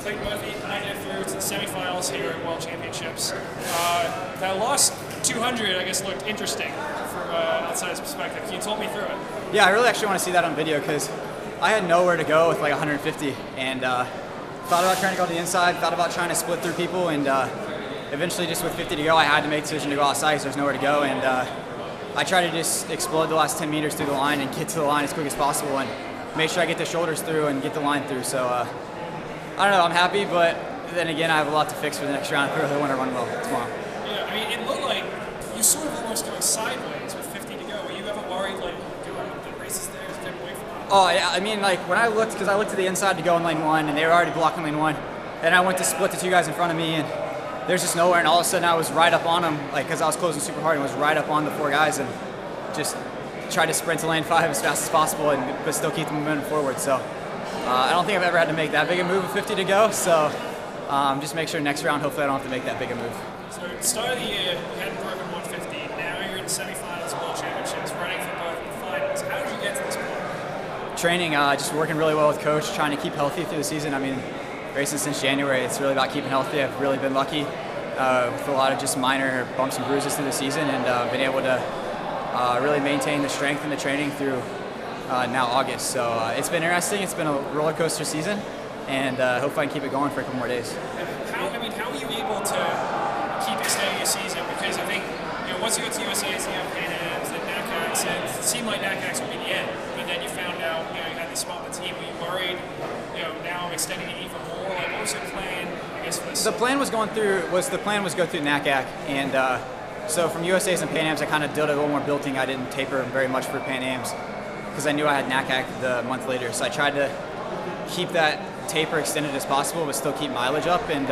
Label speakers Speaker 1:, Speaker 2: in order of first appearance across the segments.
Speaker 1: Clayton made it through to the semifinals here at World Championships. That last 200, I guess, looked interesting from an outsider's perspective. Can you talk me through it?
Speaker 2: Yeah, I really actually want to see that on video because I had nowhere to go with like 150, and thought about trying to go to the inside, thought about trying to split through people, and eventually just with 50 to go, I had to make the decision to go outside because there's nowhere to go, and I tried to just explode the last 10 meters through the line and get to the line as quick as possible and make sure I get the shoulders through and get the line through. So I don't know, I'm happy, but then again, I have a lot to fix for the next round. I really want to run well tomorrow.
Speaker 1: Yeah, I mean, it looked like you sort of almost going sideways with 50 to go. Were you ever worried, like, the races there is getting away from you?
Speaker 2: Oh, yeah, I mean, like, when I looked, because I looked to the inside to go in lane 1, and they were already blocking lane 1, then I went to split the 2 guys in front of me, and there's just nowhere, and all of a sudden I was right up on them, like, because I was closing super hard and was right up on the 4 guys, and just tried to sprint to lane 5 as fast as possible, but still keep the momentum forward. So I don't think I've ever had to make that big a move with 50 to go, so just make sure next round, hopefully I don't have to make that big a move.
Speaker 1: So at the start of the year, you hadn't broken 150, now you're in the semifinals of World Championships, running for both the finals. How did you get to this point?
Speaker 2: Training, just working really well with coach, trying to keep healthy through the season. I mean, racing since January, it's really about keeping healthy. I've really been lucky with a lot of just minor bumps and bruises through the season, and been able to really maintain the strength and the training through now August. So it's been interesting. It's been a roller coaster season, and hopefully I can keep it going for a couple more days.
Speaker 1: How were you able to keep extending your season? Because I think, once you got to USA's, Pan Am's, then NACAX, it seemed like NACAX would be the end, but then you found out, you had this spot on the team. Were you worried, now extending it even more? Like, what was your plan, I guess, for this?
Speaker 2: The plan was go through NACAC, and so from USA's and Pan Am's, I kind of did a little more building. I didn't taper very much for Pan Am's because I knew I had NACAC the month later. So I tried to keep that taper extended as possible, but still keep mileage up. And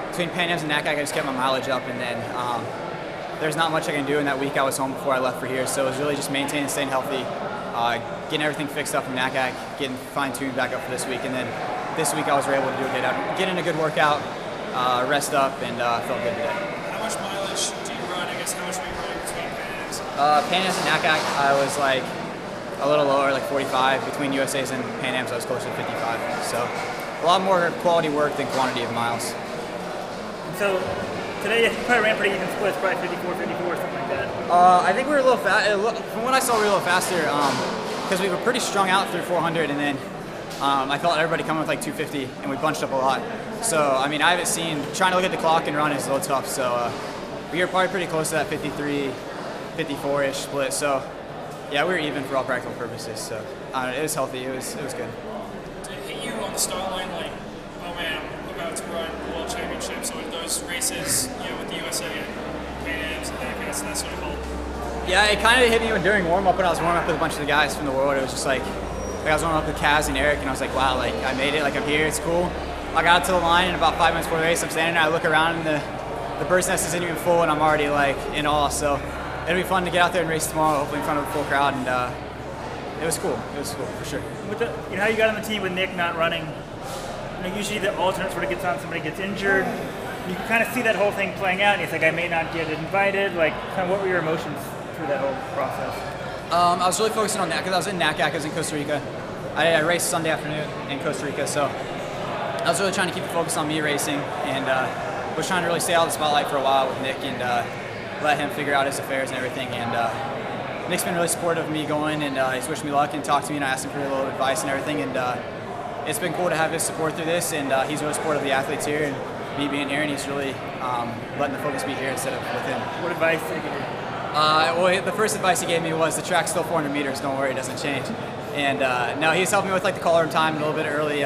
Speaker 2: between Pan Am's and NACAC, I just kept my mileage up. And then there's not much I can do in that week. I was home before I left for here, so it was really just maintaining, staying healthy, getting everything fixed up from NACAC, getting fine-tuned back up for this week. And then this week I was able to do get in a good workout, rest up, and felt good today.
Speaker 1: How much mileage do you run? I guess how much were you running between Pan Am's?
Speaker 2: Pan Am's and NACAC, I was like a little lower, like 45. Between USA's and Pan Am's, I was closer to 55. So a lot more quality work than quantity of miles.
Speaker 3: So today you probably ran pretty even splits, probably 54, 54, something like that.
Speaker 2: I think we were a little fast. From what I saw, we were a little faster because we were pretty strung out through 400, and then I felt everybody coming with like 250, and we bunched up a lot. So, I mean, I haven't seen, trying to look at the clock and run is a little tough. So we were probably pretty close to that 53, 54-ish split. So, yeah, we were even for all practical purposes. So, it was healthy. It was good.
Speaker 1: Did it hit you on the start line like, oh man, I'm about to run the World Championships, or those races, with the USA and Pan Am's and that sort of help?
Speaker 2: Yeah, it kind of hit me during warm-up when I was warming up with a bunch of the guys from the world. It was just like I was warming up with Kaz and Eric, and I was like, wow, like I made it, like I'm here, it's cool. I got out to the line, and about 5 minutes before the race, I'm standing there, I look around, and the bird's nest isn't even full, and I'm already like in awe. So it'll be fun to get out there and race tomorrow, hopefully in front of a full crowd, and it was cool. It was cool for sure.
Speaker 3: With how you got on the team with Nick not running, usually the alternate sort of gets on, somebody gets injured. You can kind of see that whole thing playing out, and it's like, I may not get invited. Like, kind of what were your emotions through that whole process?
Speaker 2: I was really focusing on that because I was in NACAC, I was in Costa Rica. I raced Sunday afternoon in Costa Rica, so I was really trying to keep the focus on me racing, and was trying to really stay out of the spotlight for a while with Nick and let him figure out his affairs and everything. And Nick's been really supportive of me going, and he's wished me luck and talked to me, and I asked him for a little advice and everything. And it's been cool to have his support through this, and he's really supportive of the athletes here and me being here, and he's really letting the focus be here instead of with him.
Speaker 3: What advice did he give you?
Speaker 2: Well, the first advice he gave me was the track's still 400 meters, don't worry, it doesn't change. And no, he's helping me with like the call-arm time and a little bit early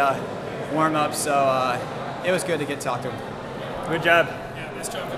Speaker 2: warm-up, so it was good to get to talk to him.
Speaker 3: Good job.
Speaker 1: Yeah, nice job.